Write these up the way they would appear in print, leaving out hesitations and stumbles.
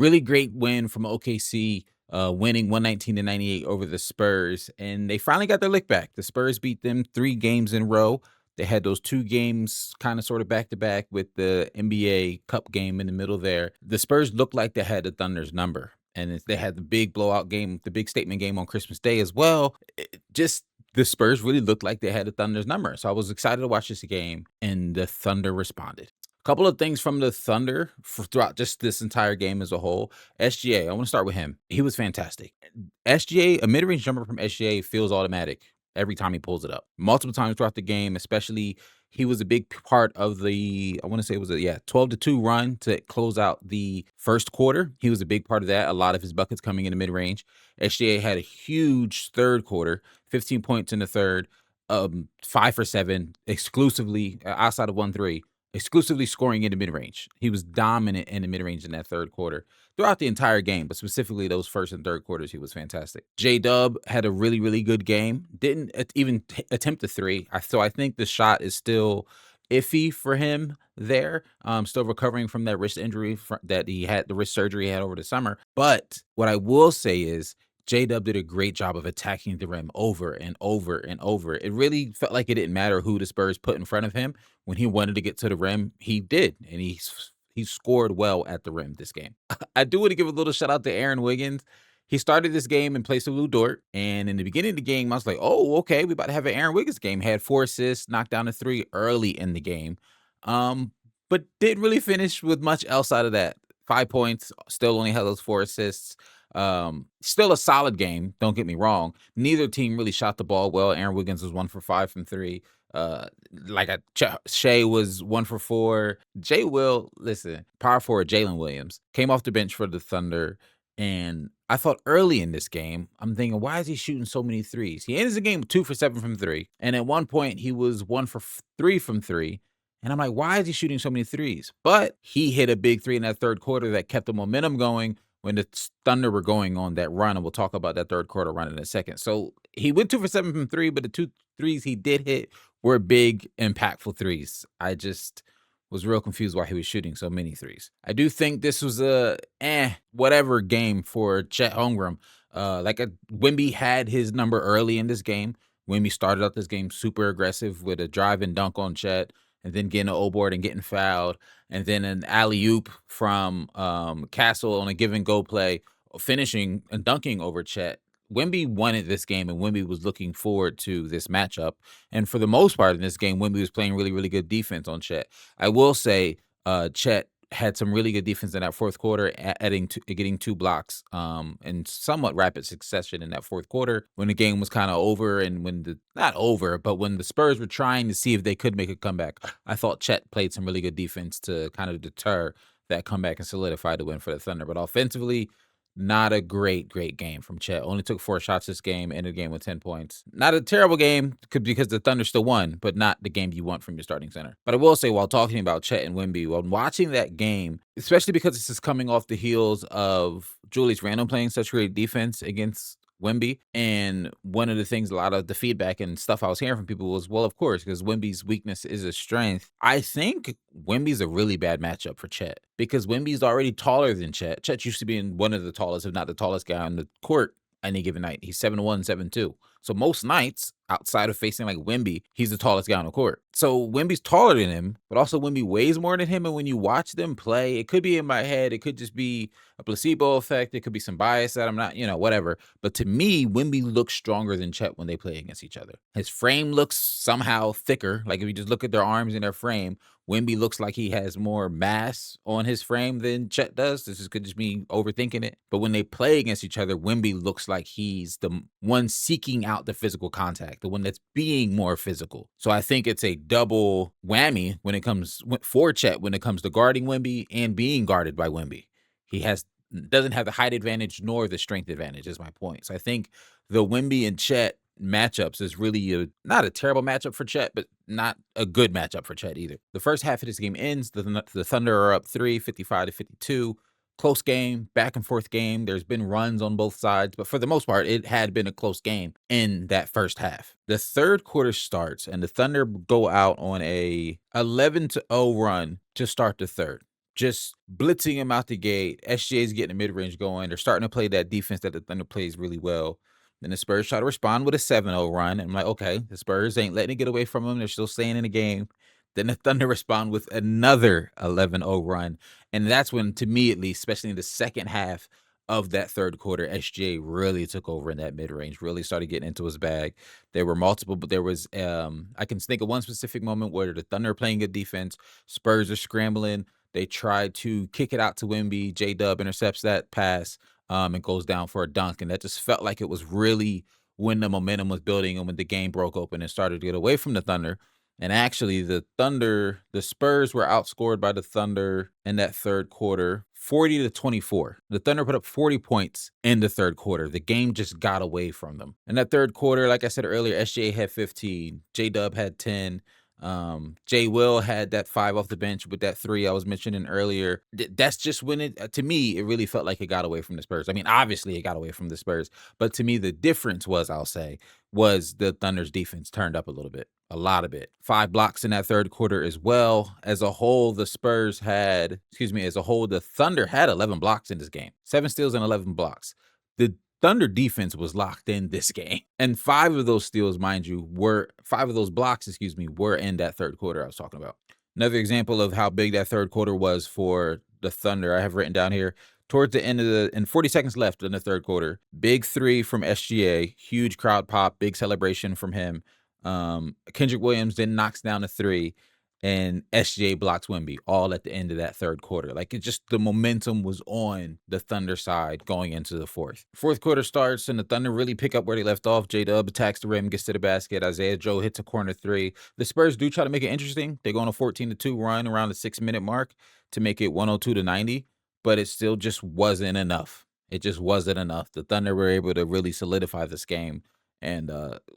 Really great win from OKC, winning 119-98 over the Spurs, and they finally got their lick back. The Spurs beat them 3 games in a row. They had those 2 games kinda sorta back to back with the NBA Cup game in the middle there. The Spurs looked like they had the Thunder's number, and they had the big blowout game, the big statement game on Christmas Day as well. Just the Spurs really looked like they had the Thunder's number, so I was excited to watch this game, and the Thunder responded. Couple of things from the Thunder throughout just this entire game as a whole. SGA, I wanna start with him. He was fantastic. SGA, a mid-range jumper from SGA feels automatic every time he pulls it up. Multiple times throughout the game, especially he was a big part of the I wanna say it was a 12-2 run to close out the first quarter. He was a big part of that, a lot of his buckets coming in the mid-range. SGA had a huge third quarter, 15 points in the third, 5 for 7 exclusively, outside of 1 3, exclusively scoring in the mid-range. He was dominant in the mid-range in that third quarter throughout the entire game, but specifically those first and third quarters, he was fantastic. J-Dub had a really, really good game. Didn't even attempt a 3. I think the shot is still iffy for him there. Still recovering from that wrist injury that he had, the wrist surgery he had over the summer. But what I will say is J-Dub did a great job of attacking the rim over and over and over. It really felt like it didn't matter who the Spurs put in front of him. When he wanted to get to the rim, he did, and he scored well at the rim this game. I do want to give a little shout out to Aaron Wiggins. He started this game in place of Lou Dort, and in the beginning of the game, I was like, "Oh, okay, we about to have an Aaron Wiggins game." Had 4 assists, knocked down a 3 early in the game, um, but didn't really finish with much else out of that. 5 points, still only had those 4 assists. Still a solid game, don't get me wrong. Neither team really shot the ball well. Aaron Wiggins was 1 for 5 from 3. Shea was 1 for 4. Jay Will, listen, power forward Jalen Williams came off the bench for the Thunder, and I thought early in this game, I'm thinking, why is he shooting so many threes? He ends the game with 2 for 7 from 3, and at one point he was 1 for 3 from 3. And I'm like, why is he shooting so many threes? But he hit a big 3 in that third quarter that kept the momentum going when the Thunder were going on that run, and we'll talk about that third quarter run in a second. So he went 2 for 7 from 3, but the 2 threes he did hit were big, impactful threes. I just was real confused why he was shooting so many threes. I do think this was a whatever game for Chet Holmgren. Wemby had his number early in this game. Wemby started out this game super aggressive with a drive and dunk on Chet, and then getting an O-board and getting fouled, and then an alley-oop from Castle on a give and go play, finishing and dunking over Chet. Wemby wanted this game, and Wemby was looking forward to this matchup. And for the most part in this game, Wemby was playing really, really good defense on Chet. I will say, Chet had some really good defense in that fourth quarter, getting 2 blocks in somewhat rapid succession in that fourth quarter when the game was kind of over, and not over, but when the Spurs were trying to see if they could make a comeback. I thought Chet played some really good defense to kind of deter that comeback and solidify the win for the Thunder. But offensively, not a great game from Chet. Only took 4 shots this game, ended the game with 10 points. Not a terrible game because the Thunder still won, but not the game you want from your starting center. But I will say, while talking about Chet and Wemby, while watching that game, especially because this is coming off the heels of Julius Randle playing such great defense against Wemby, and one of the things, a lot of the feedback and stuff I was hearing from people was, well, of course, because Wemby's weakness is a strength. I think Wemby's a really bad matchup for Chet because Wemby's already taller than Chet. Chet used to be one of the tallest, if not the tallest guy on the court any given night. He's 7'1", 7'2". So most nights, outside of facing like Wemby, he's the tallest guy on the court. So Wemby's taller than him, but also Wemby weighs more than him. And when you watch them play, it could be in my head, it could just be a placebo effect, it could be some bias that I'm not, whatever. But to me, Wemby looks stronger than Chet when they play against each other. His frame looks somehow thicker. Like if you just look at their arms and their frame, Wemby looks like he has more mass on his frame than Chet does. This could just be overthinking it. But when they play against each other, Wemby looks like he's the one seeking out the physical contact, the one that's being more physical. So I think it's a double whammy when it comes for Chet when it comes to guarding Wemby and being guarded by Wemby. He doesn't have the height advantage nor the strength advantage, is my point. So I think the Wemby and Chet matchups is really not a terrible matchup for Chet, but not a good matchup for Chet either. The first half of this game ends. The Thunder are up 3, 55-52. Close game, back and forth game. There's been runs on both sides, but for the most part, it had been a close game in that first half. The third quarter starts, and the Thunder go out on a 11-0 run to start the third. just blitzing him out the gate. SGA's getting the mid-range going. They're starting to play that defense that the Thunder plays really well. Then the Spurs try to respond with a 7-0 run. And I'm like, okay, the Spurs ain't letting it get away from them. They're still staying in the game. Then the Thunder respond with another 11-0 run. And that's when, to me at least, especially in the second half of that third quarter, SGA really took over in that mid-range, really started getting into his bag. There were multiple, but there was I can think of one specific moment where the Thunder are playing good defense, Spurs are scrambling. They tried to kick it out to Wemby. J-Dub intercepts that pass, and goes down for a dunk, and that just felt like it was really when the momentum was building and when the game broke open and started to get away from the Thunder. And actually, the Spurs were outscored by the Thunder in that third quarter, 40-24. The Thunder put up 40 points in the third quarter. The game just got away from them. In that third quarter, like I said earlier, SGA had 15, J-Dub had 10. Jay Will had that 5 off the bench with that 3 I was mentioning earlier. That's just when it, to me, it really felt like it got away from the Spurs. I mean, obviously it got away from the Spurs, but to me, the difference was, I'll say, was the Thunder's defense turned up a little bit, a lot of it. 5 blocks in that third quarter as well. As a whole, the Thunder had 11 blocks in this game, 7 steals and 11 blocks. The Thunder defense was locked in this game. And 5 of those steals, mind you, 5 of those blocks, were in that third quarter I was talking about. Another example of how big that third quarter was for the Thunder, I have written down here, towards the end of and 40 seconds left in the third quarter, big 3 from SGA, huge crowd pop, big celebration from him. Kendrick Williams then knocks down a 3, and SGA blocks Wemby, all at the end of that third quarter. Like, it just, the momentum was on the Thunder side going into the fourth. Fourth quarter starts, and the Thunder really pick up where they left off. J-Dub attacks the rim, gets to the basket. Isaiah Joe hits a corner 3. The Spurs do try to make it interesting. They go on a 14-2 run around the 6-minute mark to make it 102-90, but it still just wasn't enough. It just wasn't enough. The Thunder were able to really solidify this game and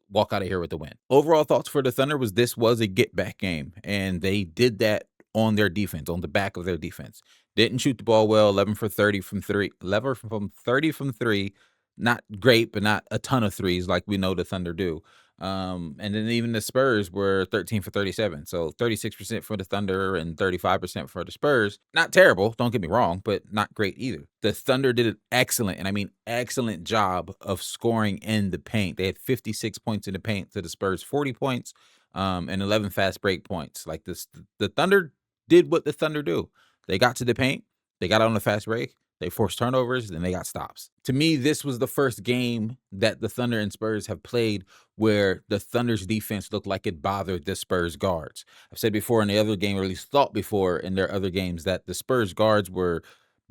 walk out of here with the win. Overall thoughts for the Thunder was this was a get-back game, and they did that on their defense, on the back of their defense. Didn't shoot the ball well, 11 for 30 from 3. 11 from 30 from 3. Not great, but not a ton of threes like we know the Thunder do. And then even the Spurs were 13 for 37. So 36% for the Thunder and 35% for the Spurs. Not terrible, don't get me wrong, but not great either. The Thunder did an excellent, and I mean excellent, job of scoring in the paint. They had 56 points in the paint to the Spurs 40 points, and 11 fast break points. Like this, the Thunder did what the Thunder do. They got to the paint, they got on the fast break, they forced turnovers, and they got stops. To me, this was the first game that the Thunder and Spurs have played where the Thunder's defense looked like it bothered the Spurs guards. I've said before in the other game, or at least thought before in their other games, that the Spurs guards were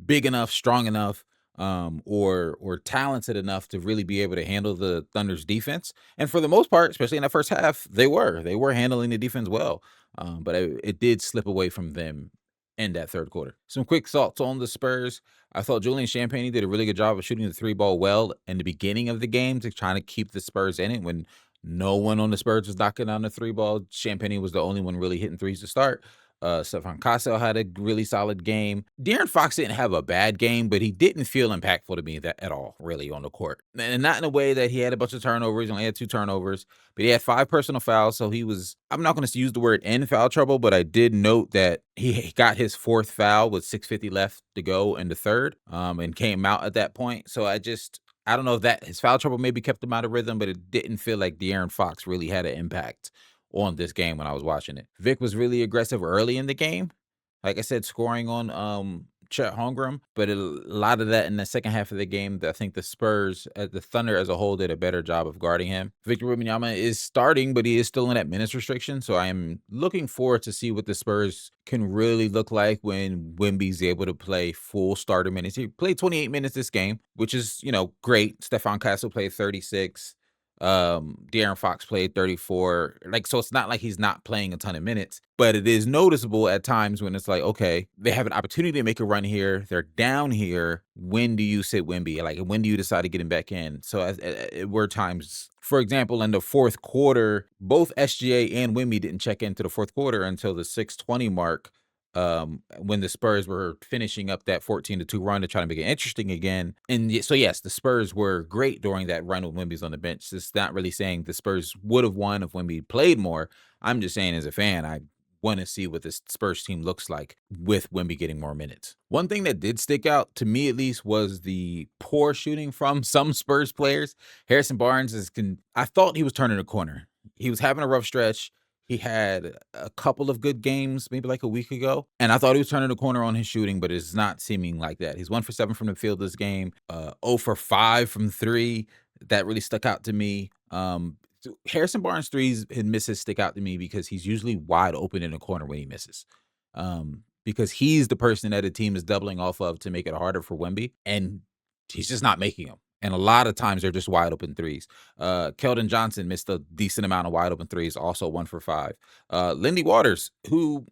big enough, strong enough, or talented enough to really be able to handle the Thunder's defense. And for the most part, especially in that first half, they were handling the defense well. But it did slip away from them in that third quarter. Some quick thoughts on the Spurs. I thought Julian Champagnie did a really good job of shooting the 3-ball well in the beginning of the game to try to keep the Spurs in it when no one on the Spurs was knocking down the 3-ball. Champagnie was the only one really hitting threes to start. Stephon Cassell had a really solid game. De'Aaron Fox didn't have a bad game, but he didn't feel impactful to me at all, really, on the court. And not in a way that he had a bunch of turnovers. He only had 2 turnovers, but he had 5 personal fouls. So he was, I'm not going to use the word in foul trouble, but I did note that he got his 4th foul with 6:50 left to go in the third, and came out at that point. So I don't know if that his foul trouble maybe kept him out of rhythm, but it didn't feel like De'Aaron Fox really had an impact on this game when I was watching it. Vic was really aggressive early in the game. Like I said, scoring on Chet Holmgren, but a lot of that in the second half of the game, I think the Spurs, the Thunder as a whole, did a better job of guarding him. Victor Wembanyama is starting, but he is still in that minutes restriction, so I am looking forward to see what the Spurs can really look like when Wemby's able to play full starter minutes. He played 28 minutes this game, which is, great. Stephon Castle played 36. De'Aaron Fox played 34. So it's not like he's not playing a ton of minutes, but it is noticeable at times when it's like, okay, they have an opportunity to make a run here. They're down here. When do you sit Wemby? When do you decide to get him back in? So it were times, for example, in the fourth quarter, both SGA and Wemby didn't check into the fourth quarter until the 6:20 mark. When the Spurs were finishing up that 14-2 run to try to make it interesting again. And so, yes, the Spurs were great during that run with Wemby's on the bench. It's not really saying the Spurs would have won if Wemby played more. I'm just saying as a fan, I want to see what this Spurs team looks like with Wemby getting more minutes. One thing that did stick out to me, at least, was the poor shooting from some Spurs players. Harrison Barnes I thought he was turning a corner. He was having a rough stretch. He had a couple of good games, maybe like a week ago, and I thought he was turning the corner on his shooting, but it's not seeming like that. He's 1 for 7 from the field this game, 0 for 5 from 3. That really stuck out to me. Harrison Barnes threes and misses stick out to me because he's usually wide open in the corner when he misses. Because he's the person that the team is doubling off of to make it harder for Wemby, and he's just not making them. And a lot of times they're just wide open threes. Keldon Johnson missed a decent amount of wide open threes, also 1 for 5. Lindy Waters, who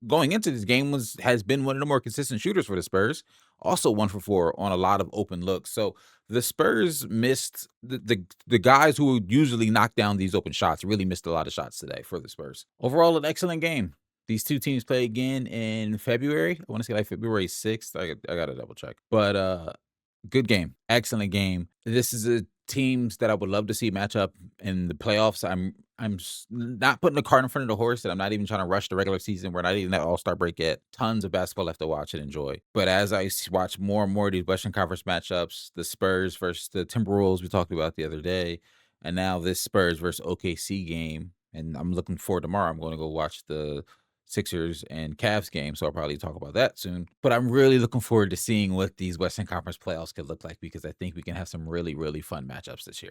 going into this game has been one of the more consistent shooters for the Spurs, also 1 for 4 on a lot of open looks. So the Spurs missed the guys who usually knock down these open shots really missed a lot of shots today for the Spurs. Overall, an excellent game. These two teams play again in February. I want to say like February 6th. I got to double check. But good game. Excellent game. This is a teams that I would love to see match up in the playoffs. Not putting the cart in front of the horse, and I'm not even trying to rush the regular season. We're not even at All-Star break yet. Tons of basketball left to watch and enjoy. But as I watch more and more of these Western Conference matchups, the Spurs versus the Timberwolves we talked about the other day, and now this Spurs versus OKC game, and I'm looking forward tomorrow. I'm going to go watch the Sixers and Cavs game, so I'll probably talk about that soon. But I'm really looking forward to seeing what these Western Conference playoffs could look like because I think we can have some really, really fun matchups this year.